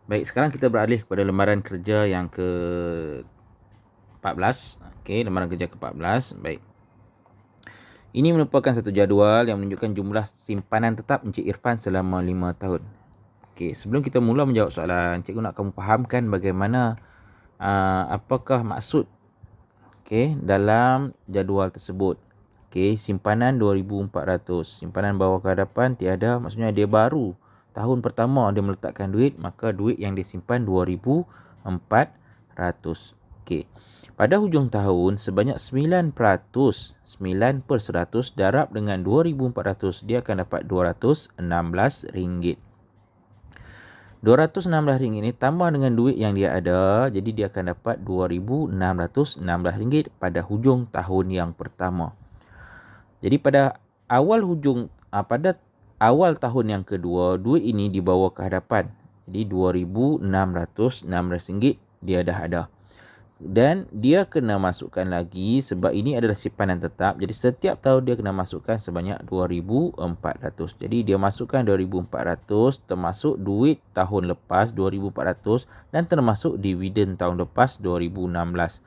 Baik, sekarang kita beralih kepada lembaran kerja yang ke-14. Okey, lembaran kerja ke-14. Baik. Ini merupakan satu jadual yang menunjukkan jumlah simpanan tetap Encik Irfan selama 5 tahun. Okey, sebelum kita mula menjawab soalan, cikgu nak kamu fahamkan bagaimana apakah maksud dalam jadual tersebut. Okey, simpanan 2,400. Simpanan bawah ke hadapan tiada, maksudnya dia baru. Tahun pertama dia meletakkan duit, maka duit yang disimpan 2,400. Okey. Pada hujung tahun sebanyak 9%, 9% darab dengan 2,400, dia akan dapat RM216. RM216 ni tambah dengan duit yang dia ada, jadi dia akan dapat RM2,616 pada hujung tahun yang pertama. Jadi pada pada awal tahun yang kedua, duit ini dibawa ke hadapan. Jadi RM2,616 dia dah ada. Dan dia kena masukkan lagi sebab ini adalah simpanan tetap. Jadi setiap tahun dia kena masukkan sebanyak 2,400. Jadi dia masukkan 2,400 termasuk duit tahun lepas 2,400 dan termasuk dividen tahun lepas 2016.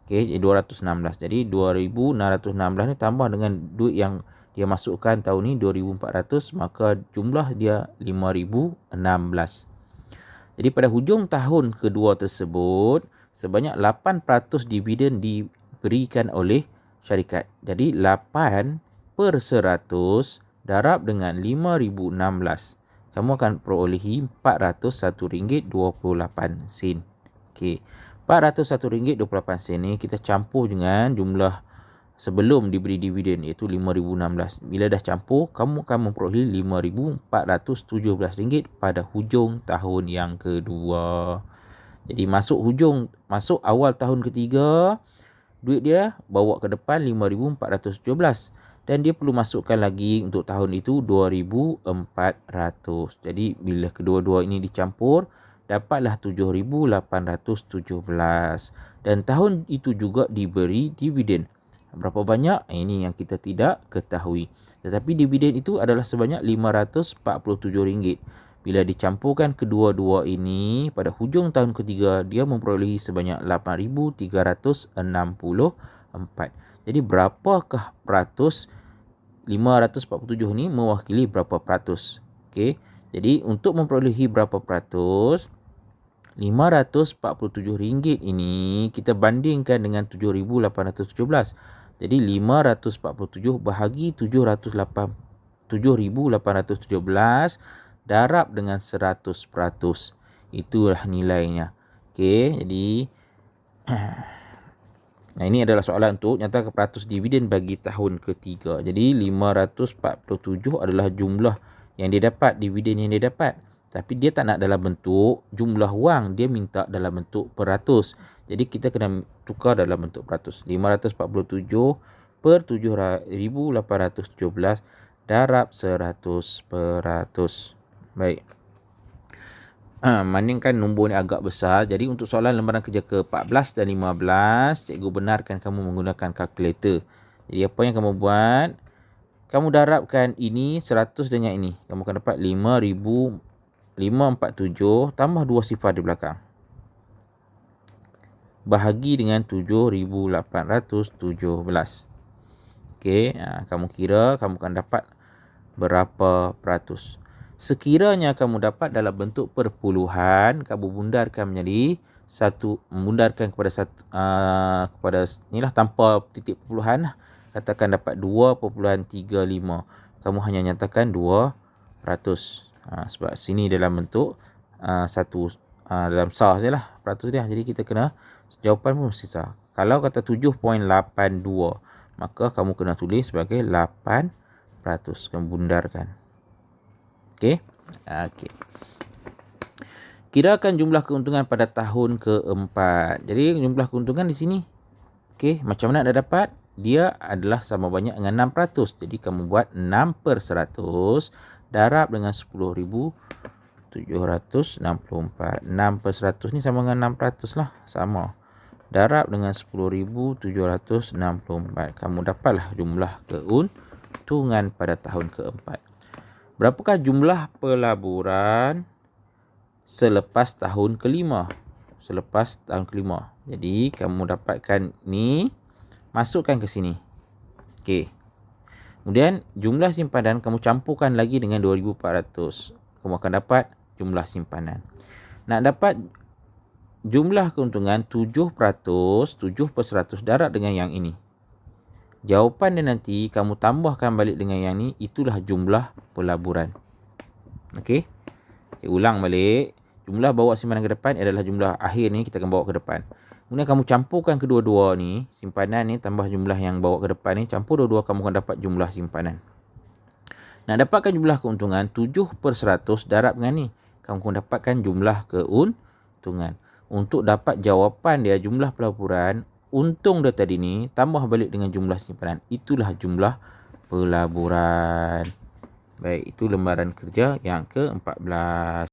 Okey, 216. Jadi 2,616 ni tambah dengan duit yang dia masukkan tahun ni 2,400, maka jumlah dia 5,016. Jadi pada hujung tahun kedua tersebut, sebanyak 8% dividen diberikan oleh syarikat. Jadi 8/100 darab dengan 5,016. Kamu akan perolehi RM401.28. Okey. RM401.28 ni kita campur dengan jumlah sebelum diberi dividen, iaitu 5,016. Bila dah campur, kamu akan memperolehi RM5,417 pada hujung tahun yang kedua. Jadi masuk awal tahun ketiga, duit dia bawa ke depan 5,417 dan dia perlu masukkan lagi untuk tahun itu 2,400. Jadi bila kedua-dua ini dicampur, dapatlah 7,817 dan tahun itu juga diberi dividen. Berapa banyak? Ini yang kita tidak ketahui. Tetapi dividen itu adalah sebanyak RM547. Bila dicampurkan kedua-dua ini, pada hujung tahun ketiga, dia memperolehi sebanyak 8,364. Jadi berapakah peratus 547 ni mewakili berapa peratus? Okey. Jadi untuk memperolehi berapa peratus, RM547 ini kita bandingkan dengan 7,817. Jadi 547 bahagi 7,817 darab dengan 100%. Itulah nilainya. Okey, jadi nah ini adalah soalan untuk nyatakan peratus dividen bagi tahun ketiga. Jadi 547 adalah jumlah yang dia dapat, dividen yang dia dapat. Tapi dia tak nak dalam bentuk jumlah wang, dia minta dalam bentuk peratus. Jadi kita kena tukar dalam bentuk peratus. 547 per 7,817 darab 100%. Baik. Maningkan nombor ni agak besar. Jadi untuk soalan lembaran kerja ke-14 dan 15, cikgu benarkan kamu menggunakan kalkulator. Jadi apa yang kamu buat, kamu darabkan ini 100 dengan ini. Kamu akan dapat 5,547 tambah 2 sifar di belakang. Bahagi dengan 7,817. Okey, kamu kira kamu akan dapat berapa peratus. Sekiranya kamu dapat dalam bentuk perpuluhan, kamu bundarkan menjadi bundarkan kepada inilah tanpa titik perpuluhan, katakan dapat 2.35. Kamu hanya nyatakan 2%. Sebab sini dalam bentuk dalam sah sajalah peratus dia. Jadi kita kena jawapan pun mesti sah. Kalau kata 7.82, maka kamu kena tulis sebagai 8%. Kamu bundarkan. Okey. Okey. Kirakan jumlah keuntungan pada tahun keempat. Jadi jumlah keuntungan di sini. Okey, macam mana anda dapat? Dia adalah sama banyak dengan 6%. Jadi kamu buat 6% darab dengan 10,764. 6% ni sama dengan 6% lah. Sama. Darab dengan 10,764. Kamu dapatlah jumlah keuntungan pada tahun keempat. Berapakah jumlah pelaburan selepas tahun kelima. Selepas tahun kelima. Jadi kamu dapatkan ni, masukkan ke sini. Okey. Kemudian jumlah simpanan kamu campurkan lagi dengan 2,400. Kamu akan dapat jumlah simpanan. Nak dapat jumlah keuntungan 7%, 7/100 darab dengan yang ini. Jawapan dia nanti kamu tambahkan balik dengan yang ni, itulah jumlah pelaburan. Okey. Saya ulang balik. Jumlah bawa simpanan ke depan adalah jumlah akhir ni kita akan bawa ke depan. Kemudian kamu campurkan kedua-dua ni, simpanan ni tambah jumlah yang bawa ke depan ni, campur dua-dua kamu akan dapat jumlah simpanan. Nak dapatkan jumlah keuntungan 7/100 darab dengan ni, kamu akan dapatkan jumlah keuntungan. Untuk dapat jawapan dia jumlah pelaburan, untung dia tadi ni tambah balik dengan jumlah simpanan, itulah jumlah pelaburan. Baik, itu lembaran kerja yang ke-14.